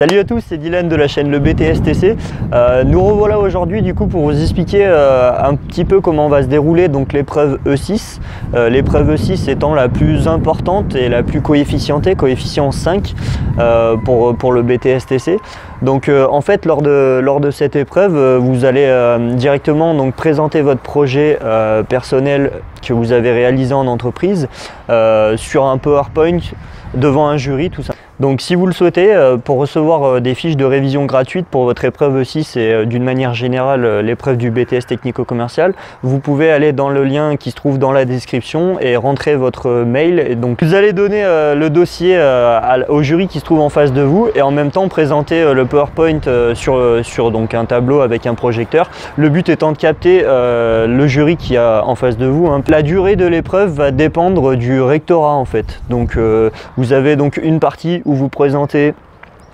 Salut à tous, c'est Dylan de la chaîne Le BTS-TC. Nous revoilà aujourd'hui du coup pour vous expliquer un petit peu comment va se dérouler donc l'épreuve E6. L'épreuve E6 étant la plus importante et la plus coefficientée, coefficient 5 pour le BTS-TC. Donc en fait lors de cette épreuve, vous allez directement donc présenter votre projet personnel que vous avez réalisé en entreprise sur un PowerPoint devant un jury, tout ça. Donc si vous le souhaitez, pour recevoir des fiches de révision gratuites pour votre épreuve E6 et d'une manière générale l'épreuve du BTS technico-commercial, vous pouvez aller dans le lien qui se trouve dans la description et rentrer votre mail. Et donc vous allez donner le dossier au jury qui se trouve en face de vous et en même temps présenter le PowerPoint sur donc un tableau avec un projecteur. Le but étant de capter le jury qui a en face de vous. La durée de l'épreuve va dépendre du rectorat en fait. Donc vous avez donc une partie où vous présentez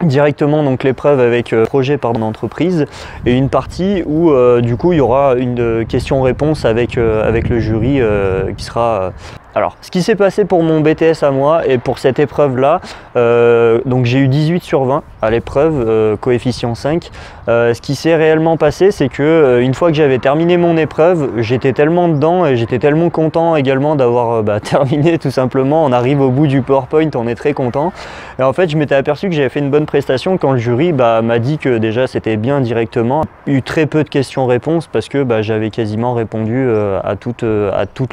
directement donc l'épreuve avec projet d'entreprise et une partie où du coup il y aura une question-réponse avec le jury qui sera... Alors, ce qui s'est passé pour mon BTS à moi et pour cette épreuve-là, donc j'ai eu 18 sur 20 à l'épreuve, coefficient 5. Ce qui s'est réellement passé, c'est que une fois que j'avais terminé mon épreuve, j'étais tellement dedans et j'étais tellement content également d'avoir terminé tout simplement. On arrive au bout du PowerPoint, on est très content. Et en fait, je m'étais aperçu que j'avais fait une bonne prestation quand le jury m'a dit que déjà c'était bien directement. Il y a eu très peu de questions-réponses parce que j'avais quasiment répondu à toutes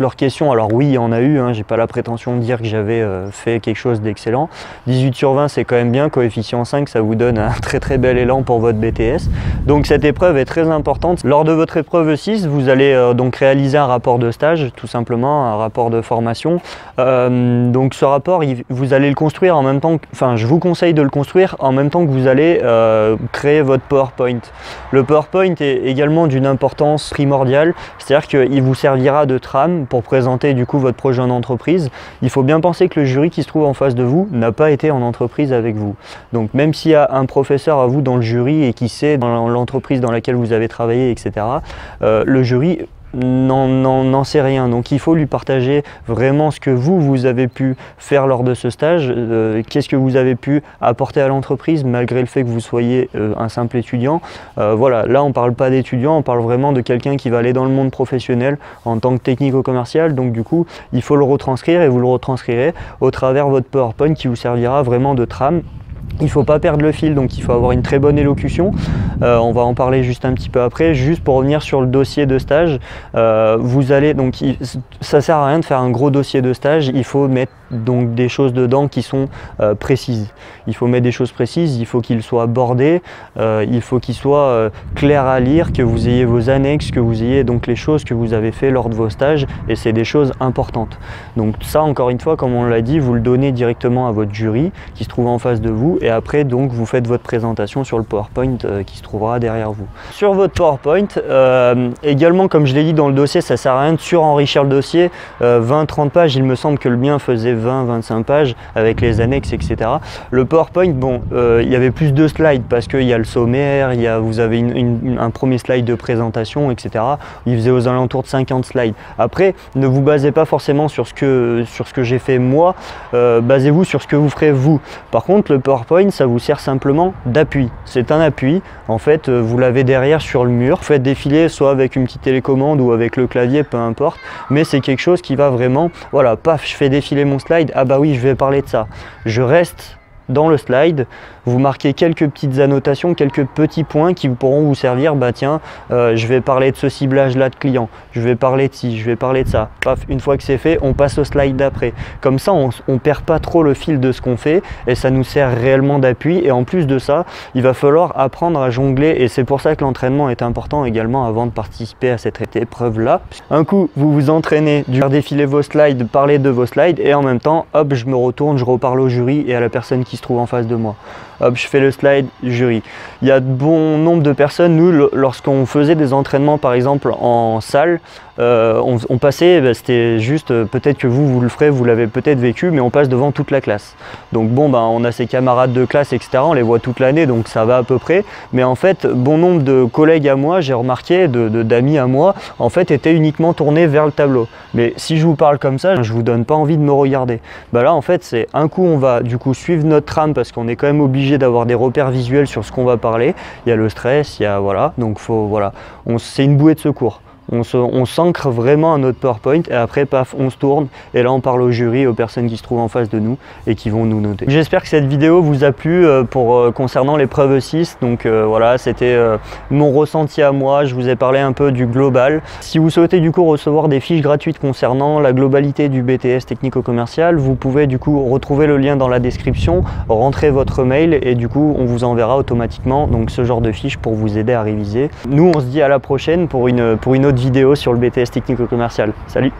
leurs questions. Alors oui, il y en a eu. J'ai pas la prétention de dire que j'avais fait quelque chose d'excellent. 18 sur 20 c'est quand même bien, coefficient 5 ça vous donne un très bel élan pour votre BTS. Donc cette épreuve est très importante. Lors de votre épreuve 6, vous allez donc réaliser un rapport de stage, tout simplement un rapport de formation. Donc ce rapport, vous allez le construire en même temps, je vous conseille de le construire en même temps que vous allez créer votre PowerPoint. Le PowerPoint est également d'une importance primordiale, c'est-à-dire qu'il vous servira de trame pour présenter du coup votre projet en entreprise. Il faut bien penser que le jury qui se trouve en face de vous n'a pas été en entreprise avec vous. Donc même s'il y a un professeur à vous dans le jury et qui sait dans l'entreprise dans laquelle vous avez travaillé, etc., le jury n'en sait rien, donc il faut lui partager vraiment ce que vous avez pu faire lors de ce stage, qu'est-ce que vous avez pu apporter à l'entreprise malgré le fait que vous soyez un simple étudiant. Voilà, là on parle pas d'étudiant, on parle vraiment de quelqu'un qui va aller dans le monde professionnel en tant que technico-commercial, donc du coup il faut le retranscrire et vous le retranscrirez au travers de votre PowerPoint qui vous servira vraiment de trame. Il ne faut pas perdre le fil, donc il faut avoir une très bonne élocution. On va en parler juste un petit peu après. Juste pour revenir sur le dossier de stage, vous allez donc ça sert à rien de faire un gros dossier de stage. Il faut mettre donc des choses dedans qui sont précises. Il faut mettre des choses précises. Il faut qu'il soit bordé. Il faut qu'il soit clair à lire, que vous ayez vos annexes, que vous ayez donc les choses que vous avez fait lors de vos stages. Et c'est des choses importantes. Donc ça, encore une fois, comme on l'a dit, vous le donnez directement à votre jury qui se trouve en face de vous. Et après, donc, vous faites votre présentation sur le PowerPoint qui se trouvera derrière vous. Sur votre PowerPoint, également, comme je l'ai dit dans le dossier, ça ne sert à rien de surenrichir le dossier. 20-30 pages, il me semble que le mien faisait 20-25 pages avec les annexes, etc. Le PowerPoint, bon, il y avait plus de slides parce qu'il y a le sommaire, vous avez un premier slide de présentation, etc. Il faisait aux alentours de 50 slides. Après, ne vous basez pas forcément sur ce que j'ai fait moi, basez-vous sur ce que vous ferez vous. Par contre, le PowerPoint, ça vous sert simplement d'appui. C'est un appui. En fait, vous l'avez derrière sur le mur. Vous faites défiler soit avec une petite télécommande ou avec le clavier, peu importe. Mais c'est quelque chose qui va vraiment, voilà, paf, je fais défiler mon slide. Ah bah oui, je vais parler de ça. Je reste dans le slide, vous marquez quelques petites annotations, quelques petits points qui pourront vous servir. Tiens, je vais parler de ce ciblage là de client, je vais parler de ci, je vais parler de ça. Paf, une fois que c'est fait, on passe au slide d'après. Comme ça, on perd pas trop le fil de ce qu'on fait et ça nous sert réellement d'appui. Et en plus de ça, il va falloir apprendre à jongler et c'est pour ça que l'entraînement est important également avant de participer à cette épreuve là. Un coup, vous vous entraînez, faire défiler vos slides, parler de vos slides et en même temps, hop, je me retourne, je reparle au jury et à la personne qui se trouve en face de moi. Hop, je fais le slide jury. Il y a de bon nombre de personnes, nous, lorsqu'on faisait des entraînements par exemple en salle, on passait, c'était juste, peut-être que vous le ferez, vous l'avez peut-être vécu, mais on passe devant toute la classe. Donc bon, on a ses camarades de classe, etc. On les voit toute l'année, donc ça va à peu près. Mais en fait, bon nombre de collègues à moi, j'ai remarqué, d'amis à moi, en fait, étaient uniquement tournés vers le tableau. Mais si je vous parle comme ça, je vous donne pas envie de me regarder. Là, en fait, c'est un coup, on va du coup suivre notre trame parce qu'on est quand même obligé obligé d'avoir des repères visuels sur ce qu'on va parler. Il y a le stress, il y a voilà, donc voilà, c'est une bouée de secours. On s'ancre vraiment à notre PowerPoint et après paf on se tourne et là on parle au jury, aux personnes qui se trouvent en face de nous et qui vont nous noter. J'espère que cette vidéo vous a plu concernant l'épreuve E6. Donc voilà, c'était mon ressenti à moi, je vous ai parlé un peu du global. Si vous souhaitez du coup recevoir des fiches gratuites concernant la globalité du BTS technico-commercial, vous pouvez du coup retrouver le lien dans la description, rentrer votre mail et du coup on vous enverra automatiquement donc ce genre de fiches pour vous aider à réviser. Nous on se dit à la prochaine pour une autre vidéo sur le BTS technico-commercial. Salut!